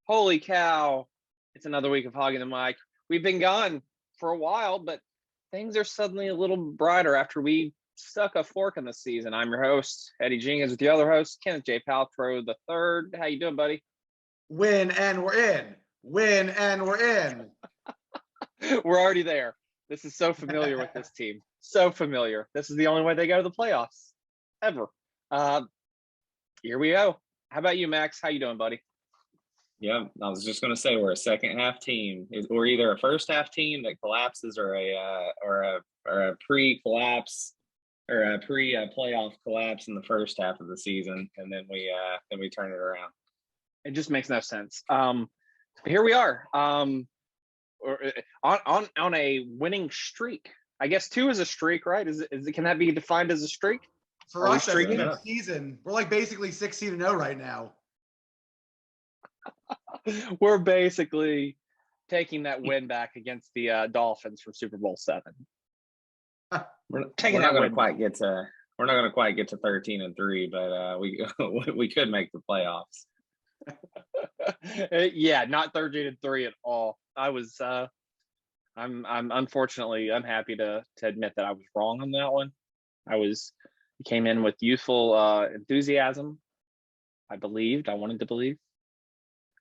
Holy cow. It's another week of Hogging the Mic. We've been gone for a while, but things are suddenly a little brighter after we stuck a fork in the season. I'm your host, Eddie Jenkins, with the other host, Kenneth J. Paltrow the third. How you doing, buddy? Win and we're in. Win and we're in. We're already there. This is so familiar with this team. So familiar. This is the only way they go to the playoffs ever. Here we go. How about you, Max? How you doing, buddy? Yeah, I was just going to say we're a second half team. We're either a first half team that collapses or a pre-collapse or a pre-playoff collapse in the first half of the season, and then we turn it around. It just makes no sense. Here we are, on a winning streak. I guess 2 is a streak, right? Can that be defined as a streak? For us, that's the season. We're like basically 16-0 right now. We're basically taking that win back against the Dolphins from Super Bowl 7. We're not going to quite get to 13-3, but we could make the playoffs. Yeah, not 13-3 at all. I'm happy to admit that I was wrong on that one. I came in with youthful enthusiasm. I wanted to believe.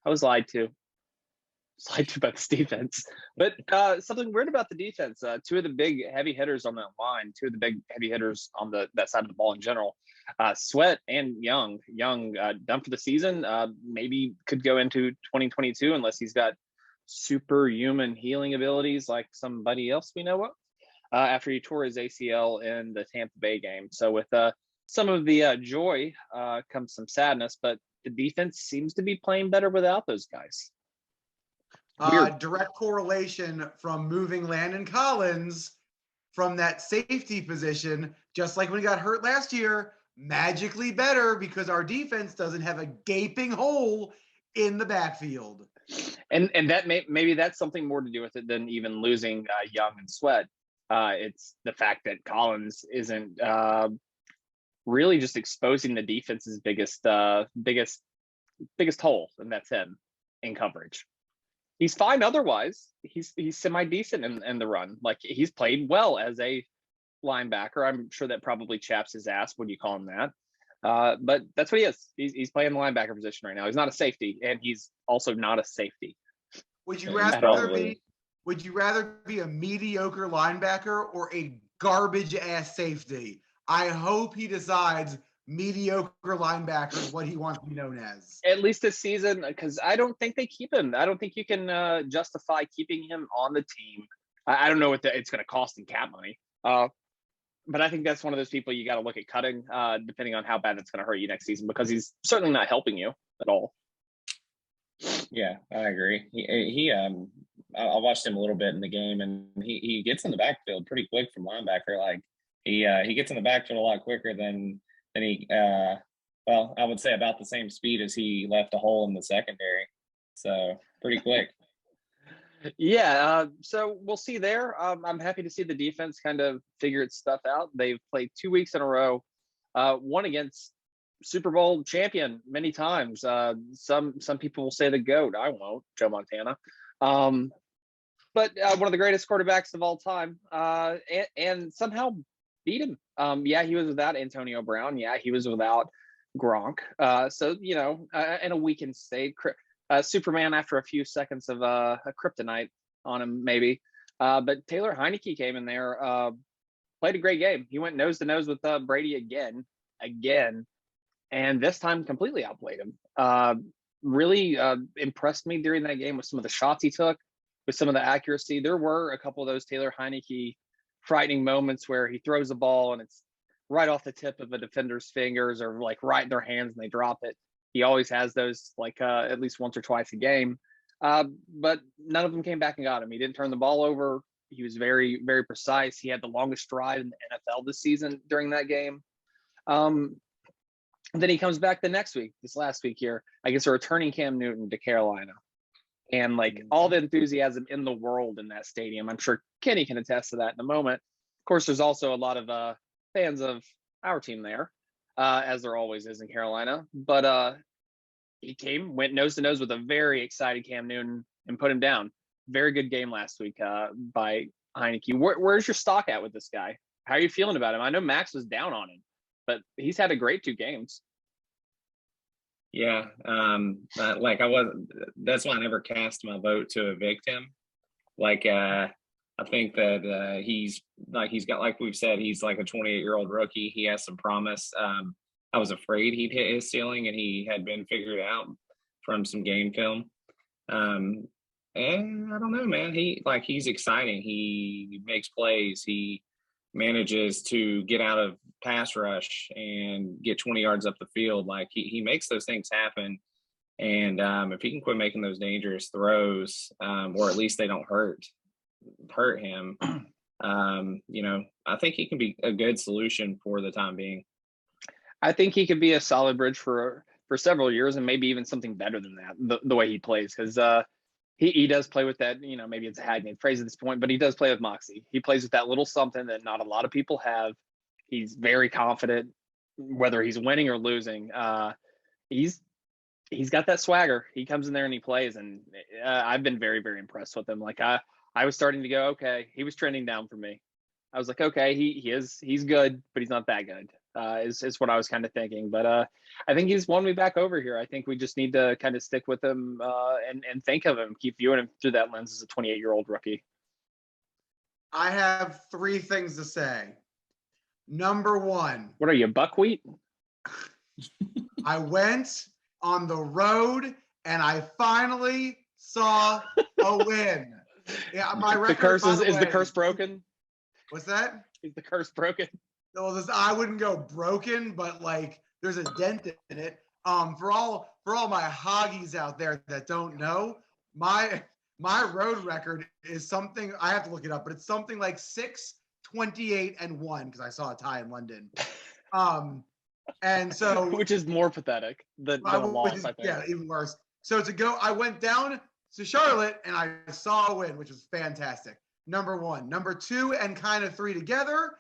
I was lied to by this defense. But something weird about the defense, 2 of the big heavy hitters on that line, 2 of the big heavy hitters on that side of the ball in general, Sweat and Young done for the season, maybe could go into 2022 unless he's got superhuman healing abilities like somebody else we know of, after he tore his ACL in the Tampa Bay game. So with some of the joy comes some sadness, but the defense seems to be playing better without those guys. Direct correlation from moving Landon Collins from that safety position, just like when he got hurt last year, magically better because our defense doesn't have a gaping hole in the backfield. And that maybe that's something more to do with it than even losing Young and Sweat. It's the fact that Collins isn't really just exposing the defense's biggest hole, and that's him in coverage. He's fine otherwise. He's semi-decent in the run. Like, he's played well as a linebacker. I'm sure that probably chaps his ass when you call him that. But that's what he is. He's playing the linebacker position right now. He's not a safety, and he's also not a safety. Would you rather be a mediocre linebacker or a garbage ass safety? I hope he decides mediocre linebacker is what he wants to be known as. At least this season, because I don't think they keep him. I don't think you can justify keeping him on the team. I don't know what it's going to cost in cap money. But I think that's one of those people you got to look at cutting, depending on how bad it's going to hurt you next season, because he's certainly not helping you at all. Yeah, I agree. I watched him a little bit in the game, and he gets in the backfield pretty quick from linebacker. Like, he gets in the backfield a lot quicker than he. I would say about the same speed as he left a hole in the secondary. So pretty quick. Yeah, so we'll see there. I'm happy to see the defense kind of figure its stuff out. They've played 2 weeks in a row, one against Super Bowl champion many times. Some people will say the GOAT. I won't, Joe Montana. But one of the greatest quarterbacks of all time, and somehow beat him. Yeah, he was without Antonio Brown. Yeah, he was without Gronk. So, in a weakened state. Superman after a few seconds of a kryptonite on him, maybe. But Taylor Heineke came in there, played a great game. He went nose to nose with Brady again, and this time completely outplayed him. Really impressed me during that game with some of the shots he took, with some of the accuracy. There were a couple of those Taylor Heineke frightening moments where he throws a ball and it's right off the tip of a defender's fingers or like right in their hands and they drop it. He always has those at least once or twice a game. But none of them came back and got him. He didn't turn the ball over. He was very, very precise. He had the longest drive in the NFL this season during that game. Then he comes back this last week here, I guess, a returning Cam Newton to Carolina. And all the enthusiasm in the world in that stadium. I'm sure Kenny can attest to that in a moment. Of course, there's also a lot of fans of our team there, as there always is in Carolina. But went nose to nose with a very excited Cam Newton and put him down. Very good game last week by Heineke. Where's your stock at with this guy? How are you feeling about him? I know Max was down on him, but he's had a great 2 games. Yeah, like I wasn't. That's why I never cast my vote to evict him. Like, I think that he's got, like we've said, he's like a 28-year-old rookie. He has some promise. I was afraid he'd hit his ceiling, and he had been figured out from some game film. And I don't know, man. He's exciting. He makes plays. He manages to get out of pass rush and get 20 yards up the field. Like he makes those things happen. And if he can quit making those dangerous throws, or at least they don't hurt him, I think he can be a good solution for the time being. I think he could be a solid bridge for several years, and maybe even something better than that, the way he plays, because he does play with that, maybe it's a hackneyed phrase at this point, but he does play with moxie. He plays with that little something that not a lot of people have. He's very confident, whether he's winning or losing. He's got that swagger. He comes in there and he plays, and I've been very, very impressed with him. Like I was starting to go, okay, he was trending down for me. I was like, okay, he's good, but he's not that good. Is what I was kind of thinking. But I think he's won me back over here. I think we just need to kind of stick with him and think of him, keep viewing him through that lens as a 28-year-old rookie. I have 3 things to say. Number 1. What are you, buckwheat? I went on the road and I finally saw a win. Yeah, my record. Is the curse broken? What's that? Is the curse broken? Well, I wouldn't go broken, but like there's a dent in it. For all my hoggies out there that don't know, my road record is something, I have to look it up, but it's something like 6-28-1 because I saw a tie in London. And so which is more pathetic than a loss, I think. Yeah, even worse. So I went down to Charlotte and I saw a win, which was fantastic. Number 1. Number 2, and kind of 3 together.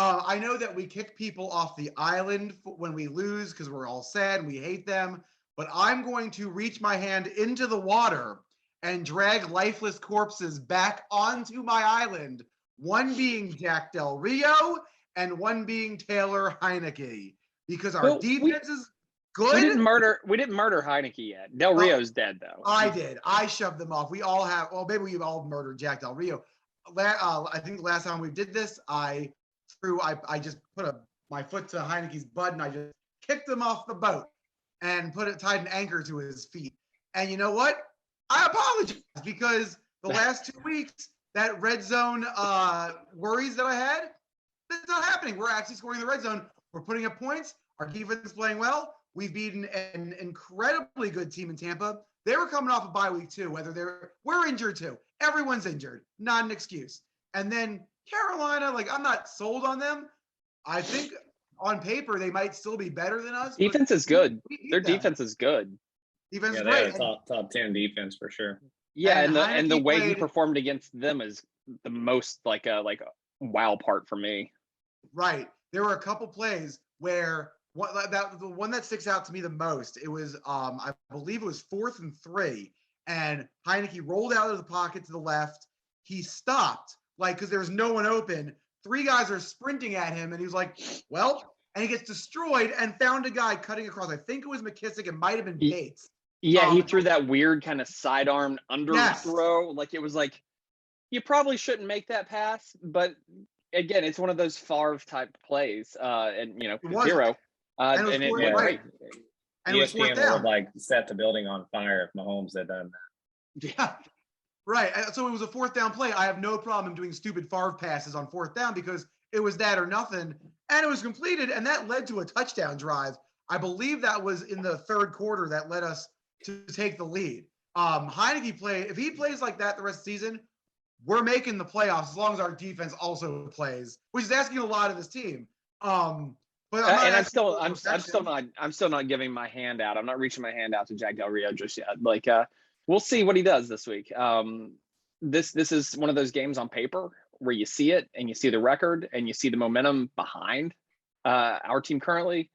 I know that we kick people off the island when we lose because we're all sad and we hate them, but I'm going to reach my hand into the water and drag lifeless corpses back onto my island, one being Jack Del Rio and one being Taylor Heineke, because our defense is good. We didn't murder Heineke yet. Del Rio's dead, though. I did. I shoved them off. We all have. Well, maybe we all murdered Jack Del Rio. I think the last time we did this, I just put my foot to Heineke's butt and I just kicked him off the boat and tied an anchor to his feet. And you know what? I apologize because the last 2 weeks, that red zone worries that I had, that's not happening. We're actually scoring the red zone. We're putting up points. Our defense is playing well. We've beaten an incredibly good team in Tampa. They were coming off a bye week too, we're injured too. Everyone's injured. Not an excuse. And then Carolina, I'm not sold on them. I think on paper they might still be better than us. Defense is good. Their defense is good. Defense is they great. have a top 10 defense for sure. Yeah, and the way he performed against them is the most like a wow part for me. Right. There were a couple plays where the one that sticks out to me the most, it was I believe it was 4th and 3, and Heineke rolled out of the pocket to the left. He stopped, because there was no one open. 3 guys are sprinting at him, and he was like, well, and he gets destroyed and found a guy cutting across. I think it was McKissick. It might have been Bates. Yeah, he threw that weird kind of sidearm under throw. It was like, you probably shouldn't make that pass, but again, it's one of those Favre type plays. And zero. And it was right. And ESPN would set the building on fire if Mahomes had done that. Yeah. Right. So it was a 4th down play. I have no problem doing stupid Favre passes on 4th down because it was that or nothing. And it was completed. And that led to a touchdown drive. I believe that was in the 3rd quarter that led us to take the lead. Heineke if he plays like that the rest of the season, we're making the playoffs as long as our defense also plays, which is asking a lot of this team. But I'm still not giving my hand out. I'm not reaching my hand out to Jack Del Rio just yet. We'll see what he does this week. This is one of those games on paper where you see it and you see the record and you see the momentum behind our team currently.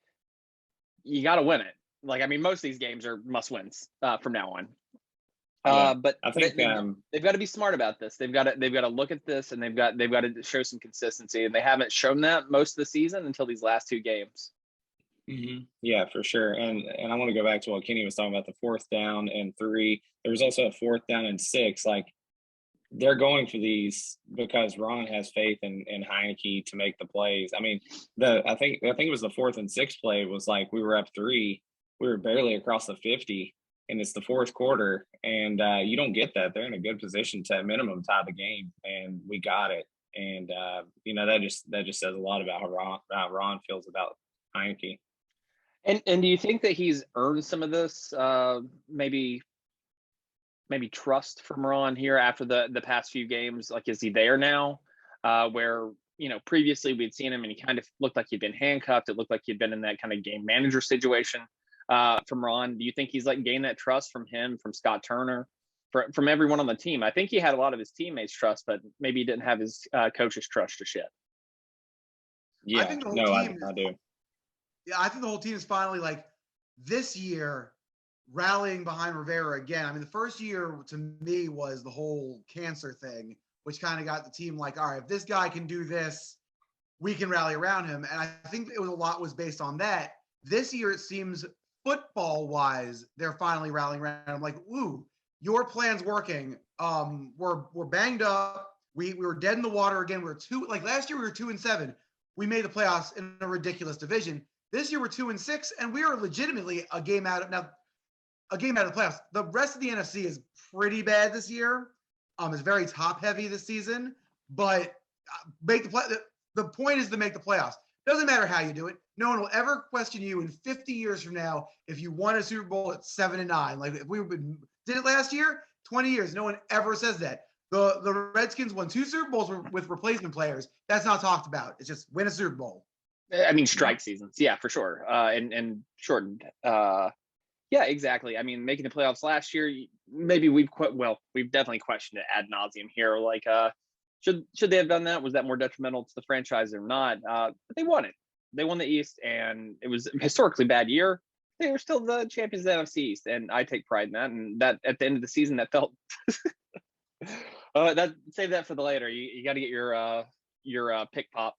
You got to win it. Like, I mean, most of these games are must wins from now on. Yeah, But I think they've got to be smart about this. They've got to look at this, and they've got to show some consistency, and they haven't shown that most of the season until these last two games. yeah, for sure. And I want to go back to what Kenny was talking about, the 4th down and 3. There was also a 4th down and 6. Like, they're going for these because Ron has faith in Heineke to make the plays. I mean, I think it was the 4th and 6th play was like we were up 3, we were barely across the 50, and it's the 4th quarter, and you don't get that. They're in a good position to at minimum tie the game, and we got it. And that just says a lot about how Ron feels about Heineke. And do you think that he's earned some of this maybe trust from Ron here after the past few games? Like, is he there now? Where previously we'd seen him and he kind of looked like he'd been handcuffed. It looked like he'd been in that kind of game manager situation from Ron. Do you think he's like gained that trust from him, from Scott Turner, from everyone on the team? I think he had a lot of his teammates' trust, but maybe he didn't have his coach's trust just yet. Yeah, I think the whole no, team I do. Yeah, I think the whole team is finally like this year rallying behind Rivera again. I mean, the first year to me was the whole cancer thing, which kind of got the team like, all right, if this guy can do this, we can rally around him. And I think it was a lot was based on that. This year, it seems football wise, they're finally rallying around. I'm like, ooh, your plan's working. We're banged up. We were dead in the water again. Like last year we were 2-7. We made the playoffs in a ridiculous division. This year we're 2-6, and we are legitimately a game out of the playoffs. The rest of the NFC is pretty bad this year. It's very top heavy this season, but make the play. The point is to make the playoffs. Doesn't matter how you do it. No one will ever question you in 50 years from now if you won a Super Bowl at 7-9. Like if we did it last year, 20 years, no one ever says that. The Redskins won 2 Super Bowls with replacement players. That's not talked about. It's just win a Super Bowl. I mean, strike seasons, yeah, for sure, and shortened. Yeah, exactly. I mean, making the playoffs last year, maybe we've definitely questioned it ad nauseum here. Like, should they have done that? Was that more detrimental to the franchise or not? But they won it. They won the East, and it was a historically bad year. They were still the champions of the NFC East, and I take pride in that. And that at the end of the season, that felt. Save that for the later. You got to get your pick pop.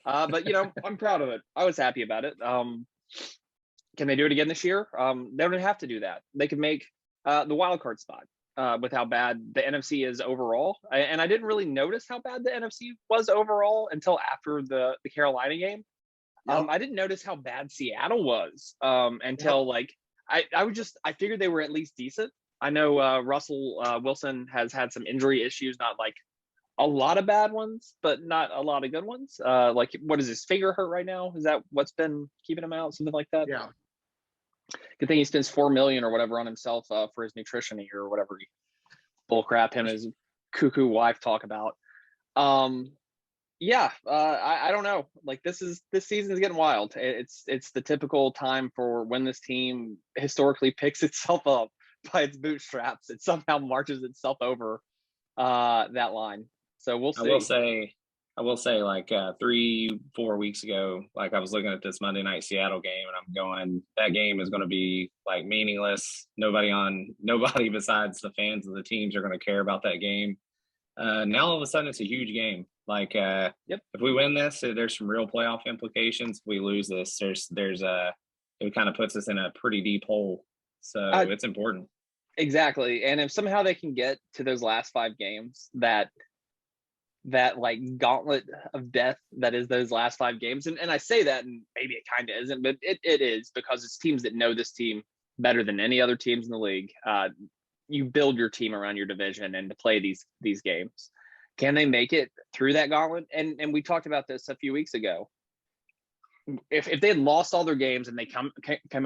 But I'm proud of it. I was happy about it. Can they do it again this year? They don't have to do that. They could make the wild card spot with how bad the NFC is overall. And I didn't really notice how bad the NFC was overall until after the Carolina game. Yep. I didn't notice how bad Seattle was until I figured they were at least decent. I know Russell Wilson has had some injury issues, not like a lot of bad ones, but not a lot of good ones. Like, what is his finger hurt right now? Is that what's been keeping him out? Something like that? Yeah. Good thing he spends $4 million or whatever on himself for his nutrition a year or whatever bullcrap him and his cuckoo wife talk about. I don't know. Like this season is getting wild. It's the typical time for when this team historically picks itself up by its bootstraps. It somehow marches itself over that line. So we'll see. I will say like 3-4 weeks ago, like I was looking at this Monday night Seattle game and I'm going, that game is going to be like meaningless. Nobody besides the fans of the teams are going to care about that game. Now all of a sudden it's a huge game. Like if we win this, there's some real playoff implications. If we lose this, it kind of puts us in a pretty deep hole. So it's important. Exactly. And if somehow they can get to those last 5 games, that like gauntlet of death that is those last 5 games. And I say that, and maybe it kind of isn't, but it is, because it's teams that know this team better than any other teams in the league. You build your team around your division and to play these games. Can they make it through that gauntlet? And we talked about this a few weeks ago. If they had lost all their games and they come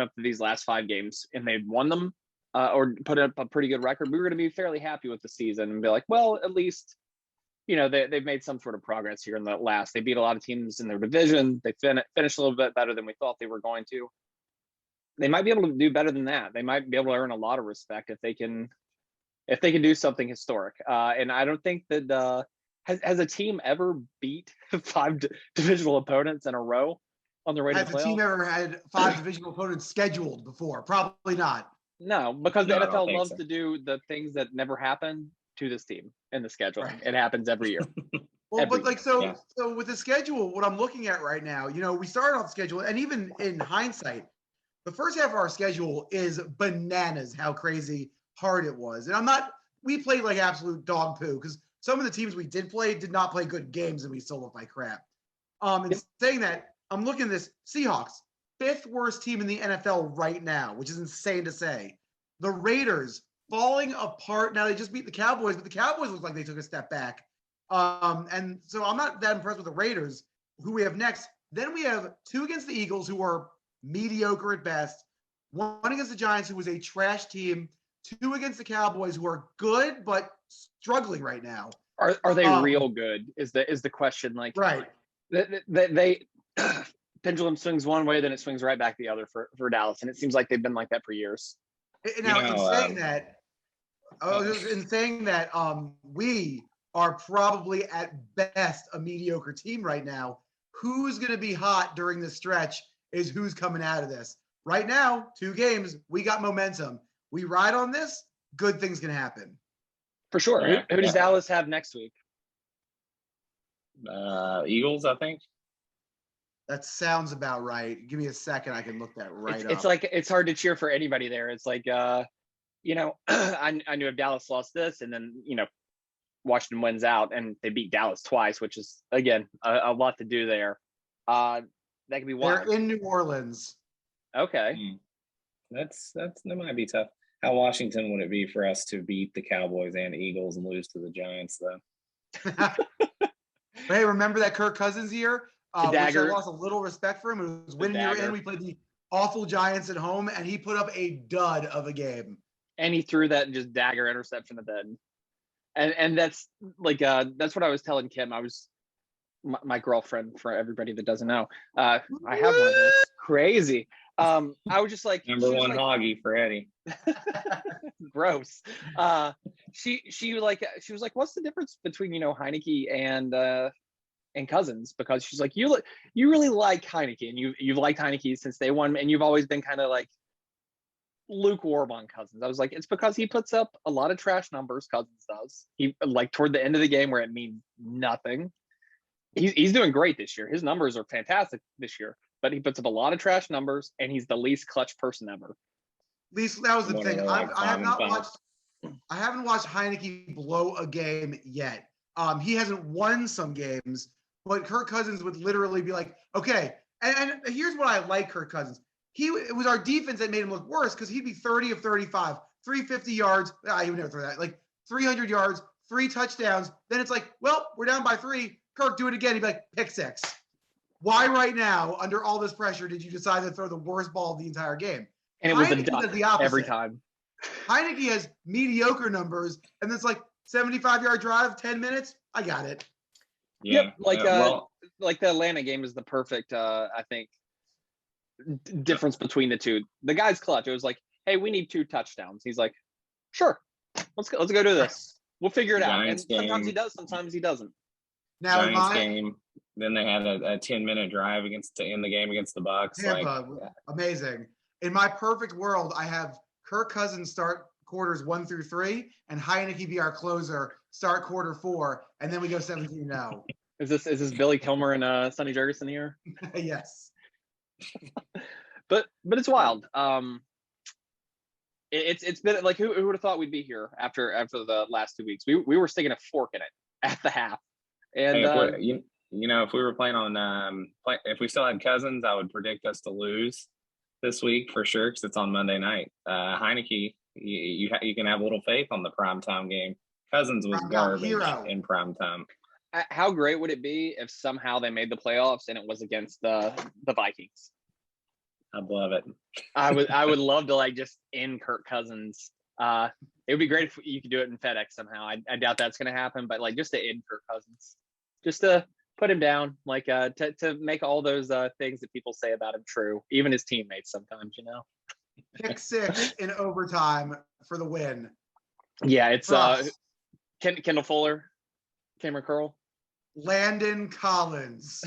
up to these last 5 games and they'd won them or put up a pretty good record, we were going to be fairly happy with the season and be like, well, at least, they've made some sort of progress here in the last. They beat a lot of teams in their division. They finished a little bit better than we thought they were going to. They might be able to do better than that. They might be able to earn a lot of respect if they can do something historic. And I don't think that has a team ever beat 5 divisional opponents in a row. on the way to Has the the team playoffs? ever had 5 divisional opponents scheduled before? Probably not. No, because the No, I don't NFL think loves so. to do the things that never happen to this team in the schedule. Right. It happens every year. Well, Every but like Yeah. so with the schedule, what I'm looking at right now, we started off the schedule, and even in hindsight, the first half of our schedule is bananas how crazy hard it was. And we played like absolute dog poo because some of the teams we did play did not play good games and we still looked like crap. And Yep. saying that, I'm looking at this Seahawks, 5th worst team in the NFL right now, which is insane to say. The Raiders falling apart. Now they just beat the Cowboys, but the Cowboys look like they took a step back. And so I'm not that impressed with the Raiders, who we have next. Then we have 2 against the Eagles, who are mediocre at best. 1 against the Giants, who was a trash team. 2 against the Cowboys, who are good but struggling right now. Are they real good? Is the question. Like, right? They pendulum swings one way, then it swings right back the other for Dallas, and it seems like they've been like that for years. Now, in saying that, we are probably at best a mediocre team right now. Who's going to be hot during this stretch is who's coming out of this. Right now, 2 games, we got momentum. We ride on this, good things can happen. For sure. Yeah. Who does Dallas have next week? Eagles, I think. That sounds about right. Give me a second. I can look that right up. It's like it's hard to cheer for anybody there. It's like I knew if Dallas lost this and then Washington wins out and they beat Dallas twice, which is again a lot to do there. That could be wild. They're in New Orleans. Okay. That might be tough. How Washington would it be for us to beat the Cowboys and Eagles and lose to the Giants, though? Hey, remember that Kirk Cousins year? Which I dagger. lost a little respect for him. It was winning year dagger. in. We played the awful Giants at home, and he put up a dud of a game. And he threw that just dagger interception at the end. And that's like that's what I was telling Kim. I was my girlfriend, for everybody that doesn't know. I have one of those. Crazy. I was just like Number one hoggy for Eddie. Gross. She was like, what's the difference between Heineke and Cousins? Because she's like, you really like Heineke, and you've liked Heineke since day one, and you've always been kind of like lukewarm on Cousins. I was like, it's because he puts up a lot of trash numbers. Cousins does. He like toward the end of the game where it means nothing. He's doing great this year. His numbers are fantastic this year, but he puts up a lot of trash numbers, and he's the least clutch person ever. Least that was the thing. I haven't watched Heineke blow a game yet. He hasn't won some games, but Kirk Cousins would literally be like, okay. And here's what I like Kirk Cousins. It was our defense that made him look worse because he'd be 30 of 35, 350 yards. He would never throw that. Like 300 yards, 3 touchdowns. Then it's like, well, we're down by 3. Kirk, do it again. He'd be like, pick 6. Why right now, under all this pressure, did you decide to throw the worst ball of the entire game? And it was Heineke a duck does the opposite. every time. Heineke has mediocre numbers, and it's like 75-yard drive, 10 minutes. I got it. Yeah. Yep. Like the Atlanta game is the perfect, I think, difference between the two. The guy's clutch. It was like, hey, we need 2 touchdowns. He's like, sure, let's go do this. We'll figure it out. And sometimes he does, sometimes he doesn't. Now, Giants game. Then they had a 10-minute drive to end the game against the Bucs. Tampa, amazing. In my perfect world, I have Kirk Cousins start quarters 1 through 3, and Heineke be our closer, start quarter 4, and then we go 17-0. Is this Billy Kilmer and Sonny Jurgensen here? Yes. But it's wild. It's been like who would have thought we'd be here after the last 2 weeks? We were sticking a fork in it at the half. And if we were playing on if we still had Cousins, I would predict us to lose this week for sure because it's on Monday night. Heineke, you can have a little faith on the primetime game. Cousins was garbage in primetime. How great would it be if somehow they made the playoffs and it was against the Vikings? I'd love it. I would love to like just end Kirk Cousins. It would be great if you could do it in FedEx somehow. I doubt that's going to happen, but like just to end Kirk Cousins, just to put him down, like to make all those things that people say about him true, even his teammates sometimes, Pick 6 in overtime for the win. Yeah, it's Kendall Fuller, Cameron Curl, Landon Collins.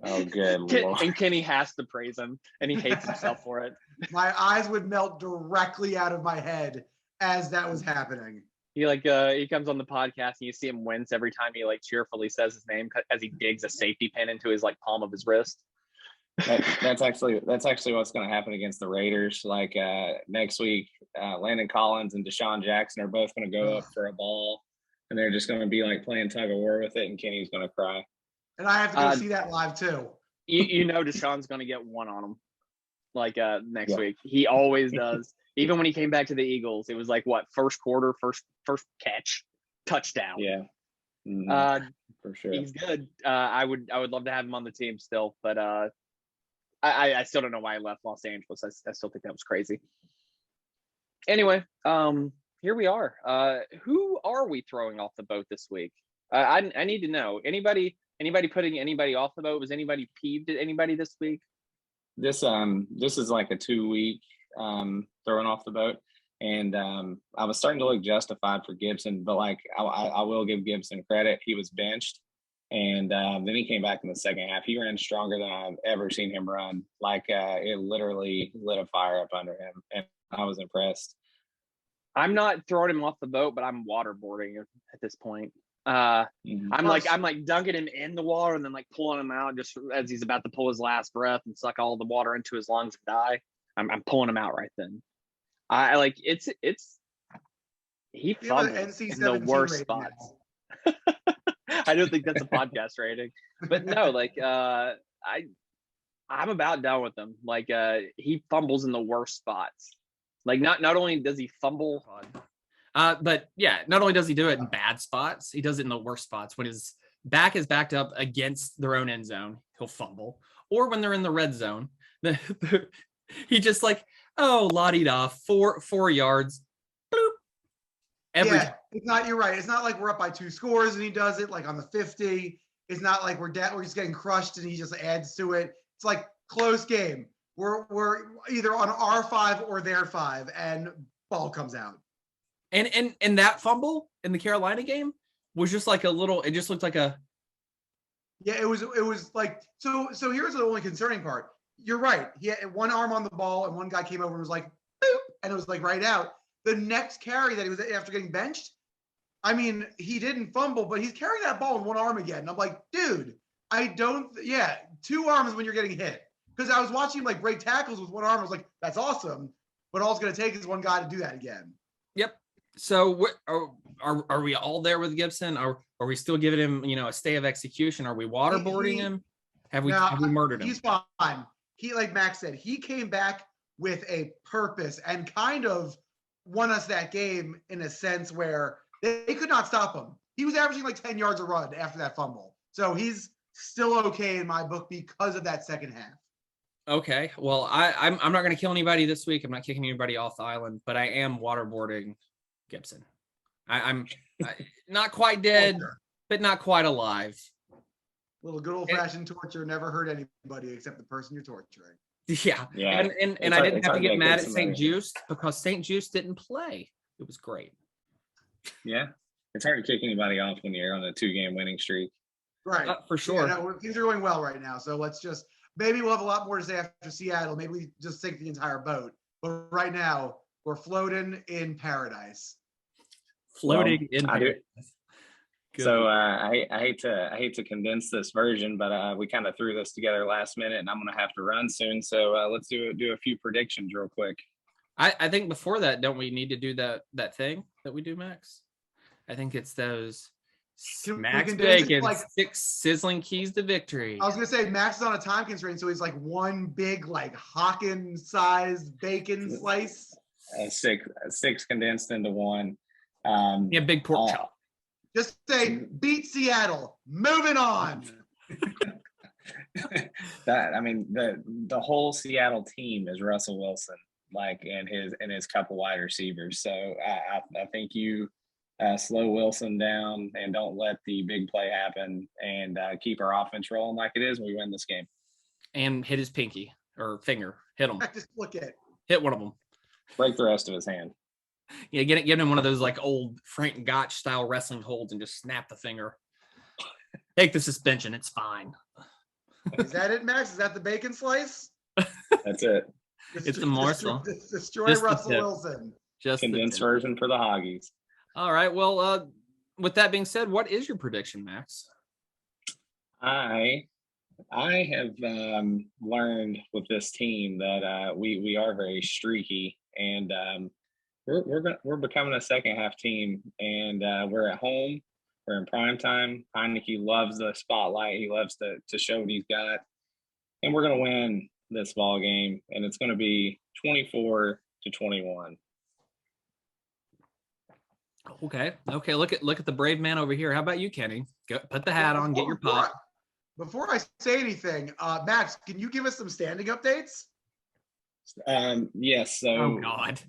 Oh, good Lord. And Kenny has to praise him, and he hates himself for it. My eyes would melt directly out of my head as that was happening. He comes on the podcast and you see him wince every time he like cheerfully says his name as he digs a safety pin into his like palm of his wrist. That's actually what's going to happen against the Raiders. Like next week, Landon Collins and Deshaun Jackson are both going to go up for a ball, and they're just going to be like playing tug of war with it, and Kenny's going to cry. And I have to go see that live too. You know Deshaun's going to get one on him, like next week. He always does. Even when he came back to the Eagles, it was like what, first quarter, first catch, touchdown. Yeah, for sure. He's good. I would love to have him on the team still, but I still don't know why he left Los Angeles. I still think that was crazy. Anyway, here we are. Who are we throwing off the boat this week? I need to know. Anybody putting anybody off the boat? Was anybody peeved at anybody this week? This is like a 2-week throwing off the boat, and I was starting to look justified for Gibson, but like I will give Gibson credit. He was benched, and then he came back in the second half. He ran stronger than I've ever seen him run. Like it literally lit a fire up under him, and I was impressed. I'm not throwing him off the boat, but I'm waterboarding at this point. I'm like dunking him in the water and then like pulling him out just as he's about to pull his last breath and suck all the water into his lungs and die. I'm pulling him out right then. I like he fumbles in the worst spots. I don't think that's a podcast rating, but no, like I'm about done with him. Like he fumbles in the worst spots. Like not only does he fumble, but yeah, not only does he do it in bad spots, he does it in the worst spots. When his back is backed up against their own end zone, he'll fumble. Or when they're in the red zone, he just like, oh, la-di-da, 4 yards. Bloop. It's not, you're right. It's not like we're up by 2 scores and he does it like on the 50. It's not like we're just getting crushed and he just adds to it. It's like close game. We're either on our 5 or their 5 and ball comes out. And that fumble in the Carolina game was just like it just looked like a. Yeah, it was like, so here's the only concerning part. You're right. He had one arm on the ball and one guy came over and was like, boop, and it was like right out. The next carry that he was after getting benched, I mean, he didn't fumble, but he's carrying that ball in one arm again. And I'm like, dude, 2 arms when you're getting hit. Because I was watching him like break tackles with one arm. I was like, that's awesome. But all it's going to take is one guy to do that again. Yep. So what are we all there with Gibson? Are we still giving him, a stay of execution? Are we waterboarding him? Have we murdered him? He's fine. He, like Max said, he came back with a purpose and kind of won us that game in a sense where they could not stop him. He was averaging like 10 yards a run after that fumble. So he's still okay in my book because of that second half. Okay. Well, I'm not going to kill anybody this week. I'm not kicking anybody off the island, but I am waterboarding Gibson. I'm not quite dead, but not quite alive. Little good old-fashioned torture never hurt anybody except the person you're torturing. Yeah. And I didn't have to get mad at St. Juice because St. Juice didn't play. It was great. Yeah. It's hard to kick anybody off when you're on a 2-game winning streak. Right. For sure. Yeah, things are going well right now. So maybe we'll have a lot more to say after Seattle. Maybe we just sink the entire boat. But right now, we're floating in paradise. Floating in paradise. Good. So I hate to condense this version, but we kind of threw this together last minute, and I'm going to have to run soon. So let's do a few predictions real quick. I think before that, don't we need to do that thing that we do, Max? I think it's those Max Bacon, like 6 sizzling keys to victory. I was going to say Max is on a time constraint, so he's like one big like Hawken-sized bacon slice. 6 condensed into one. Big pork chop. Just say beat Seattle. Moving on. The whole Seattle team is Russell Wilson, like and his couple wide receivers. So I think you slow Wilson down and don't let the big play happen and keep our offense rolling like it is. We win this game. And hit his pinky or finger. Hit him. Just look at it. Hit one of them. Break the rest of his hand. Yeah, get him one of those like old Frank Gotch style wrestling holds and just snap the finger. Take the suspension. It's fine. Is that it, Max? Is that the bacon slice? That's it. It's a morsel. Destroy Just the Russell tip. Wilson. Just the Condensed tip. version for the Hoggies. All right. Well, with that being said, what is your prediction, Max? I have learned with this team that we are very streaky, and we're becoming a second half team, and we're at home. We're in prime time. Heineke loves the spotlight. He loves to show what he's got, and we're gonna win this ball game, and it's gonna be 24-21. Okay. Look at the brave man over here. How about you, Kenny? Go, put the hat on. Get your pop. Before I say anything, Max, can you give us some standing updates? Yes. So Oh God.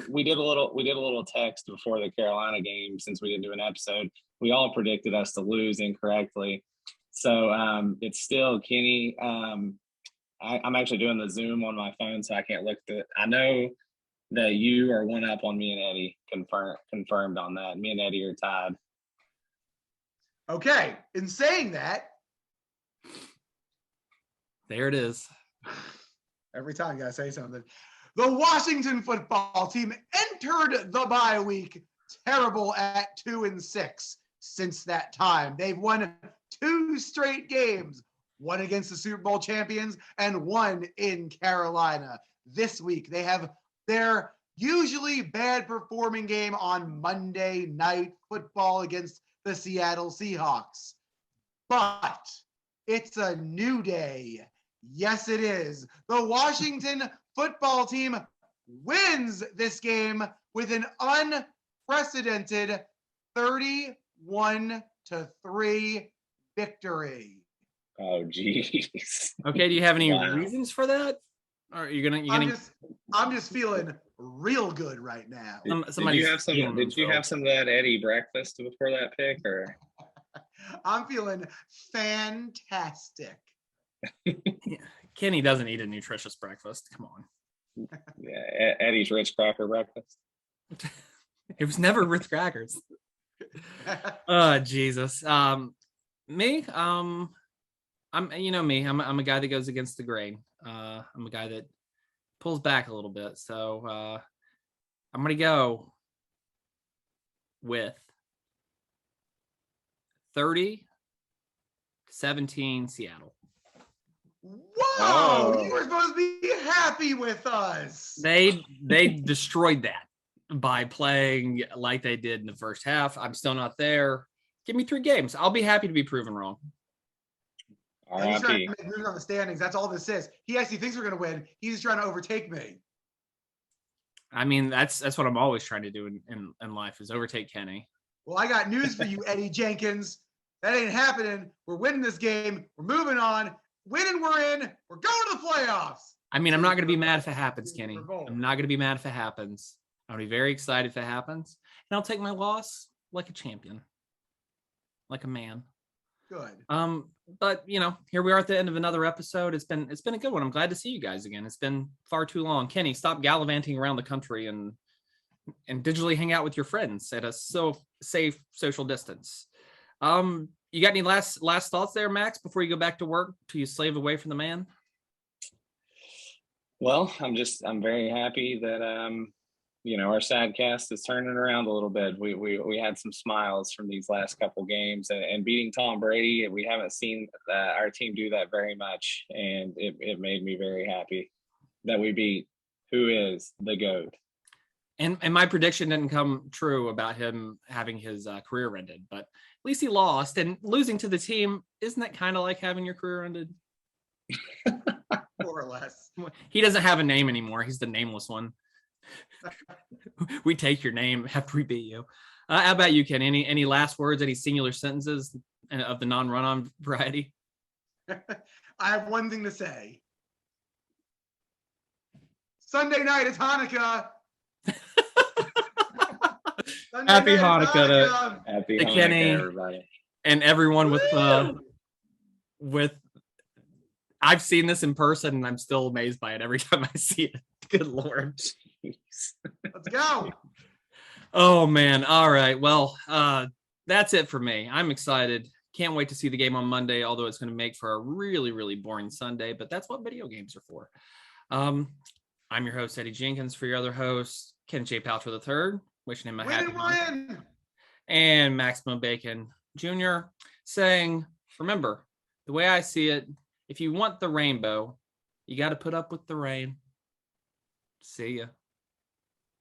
we did a little text before the Carolina game since we didn't do an episode. We all predicted us to lose incorrectly. So it's still Kenny. I'm actually doing the Zoom on my phone, so I can't look at it. I know that you are one up on me and Eddie. Confirmed on that. Me and Eddie are tied. Okay. In saying that, There it is. every time you gotta say something. The Washington football team entered the bye week terrible at 2-6 since that time. They've won 2 straight games, one against the Super Bowl champions and one in Carolina. This week, they have their usually bad performing game on Monday Night Football against the Seattle Seahawks. But it's a new day. Yes, it is. The Washington football team wins this game with an unprecedented 31-3 victory. Oh, geez. Okay. Do you have any Wow. reasons for that? Or are you gonna? I'm just feeling real good right now. Did you have some of that Eddie breakfast before that pick, or? I'm feeling fantastic. Kenny doesn't eat a nutritious breakfast. Come on. Yeah, Eddie's Ritz cracker breakfast. It was never Ritz crackers. Jesus. Me. I'm me. I'm a guy that goes against the grain. I'm a guy that pulls back a little bit. So I'm gonna go with 30-17 Seattle. Whoa! Oh. You were supposed to be happy with us. They destroyed that by playing like they did in the first half. I'm still not there. Give me 3 games. I'll be happy to be proven wrong. He's trying R.I.P. to make moves on the standings. That's all this is. He actually thinks we're going to win. He's just trying to overtake me. I mean, that's what I'm always trying to do in life is overtake Kenny. Well, I got news for you, Eddie Jenkins. That ain't happening. We're winning this game. We're moving on. Winning, we're in. We're going to the playoffs. I mean, I'm not going to be mad if it happens, Kenny. I'm not going to be mad if it happens. I'll be very excited if it happens. And I'll take my loss like a champion, like a man. Good. But here we are at the end of another episode. It's been a good one. I'm glad to see you guys again. It's been far too long. Kenny, stop gallivanting around the country and digitally hang out with your friends at a safe social distance. You got any last thoughts there, Max, before you go back to work till you slave away from the man? Well, I'm very happy that our sad cast is turning around a little bit. We had some smiles from these last couple games, and beating Tom Brady. We haven't seen our team do that very much, and it made me very happy that we beat who is the GOAT. And my prediction didn't come true about him having his career ended, but at least he lost. And losing to the team, isn't that kind of like having your career ended? More or less. He doesn't have a name anymore. He's the nameless one. We take your name after we beat you. How about you, Ken? Any last words, any singular sentences of the non-run-on variety? I have one thing to say. Sunday night, it's Hanukkah. Happy Hanukkah Happy to Hanukkah, Kenny, everybody. and everyone with. I've seen this in person, and I'm still amazed by it every time I see it. Good Lord. Jeez. Let's go. Oh man. All right. Well, that's it for me. I'm excited. Can't wait to see the game on Monday, although it's going to make for a really, really boring Sunday, but that's what video games are for. I'm your host, Eddie Jenkins. For your other host, Ken J. Paltrow III, wishing him a happy Monday. And Maximum Bacon Jr. saying, remember, the way I see it, if you want the rainbow, you got to put up with the rain. See ya.